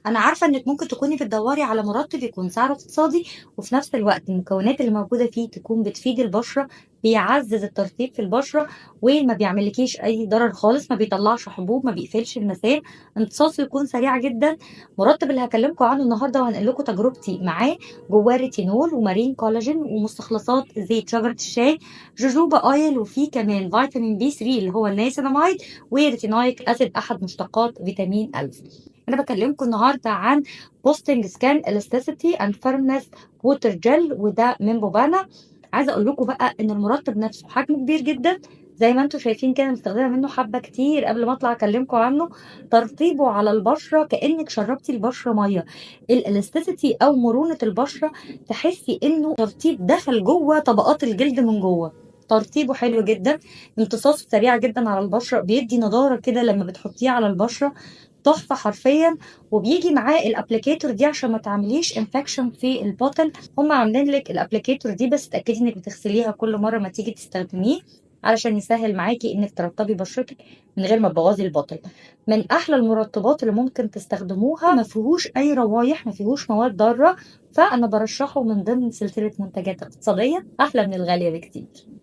أنا عارفة إنِّك ممكن تكوني بتدوّري على مُرطِّب يكون سعره اقتصادي، وفي نفس الوقت المكونات اللي موجودة فيه تكون بتفيد البشرة، بيعزّز الترطيب في البشرة، وما بيعملكيش أي ضرر خالص، ما بيطلّعش حبوب، ما بيقفلش المسام، امتصاصه يكون سريع جدًا. المُرطِّب اللي هاكلّمكم عنه النهارده وهانقل لكم تجربتي معاه، جوّاه ريتينول ومارين كولاجين ومستخلصات زيت شجرة الشاي، جوجوبا oil وفيه كمان فيتامين B3 اللي هو النياسيناميد، وretinoic acid أحد مشتقات فيتامين أ. أنا باكلمكم النهارده عن Boosting Skin Elasticity and Firmness Water Gel وده من بوبانا. عايزة أقول لكم بقى إن المرطب نفسه حجمه كبير جدًا، زي ما أنتم شايفين كده مستخدمة منه حبة كتير قبل ما أطلع أكلمكم عنه. ترطيبه على البشرة كأنِك شربتِ البشرة مَيّة، الElasticity أو مرونة البشرة تحسي إنه ترطيب دخل جوه طبقات الجلد من جوه. ترطيبه حلو جدًا، امتصاصه سريع جدًا على البشرة، بيدّي نضارة كده لمّا بتحطيه على البشرة، تحفة حرفيًا. وبييجي معاه الapplicator دي عشان ما تعمليش infection في الباطن، هُم عاملين لِك الapplicator دي بس اتأكدي إنِّك بتغسليها كل مرّة ما تيجي تستخدميه، علشان يسهّل معاكِ إنِّك ترطّبي بشرتِك من غير ما تبوّظي الباطن. من أحلى المرطبات اللي ممكن تستخدموها، ما فيهوش أي روايح، ما فيهوش مواد ضارة، فأنا بارشحه من ضمن سلسلة منتجات اقتصادية أحلى من الغالية بكتير.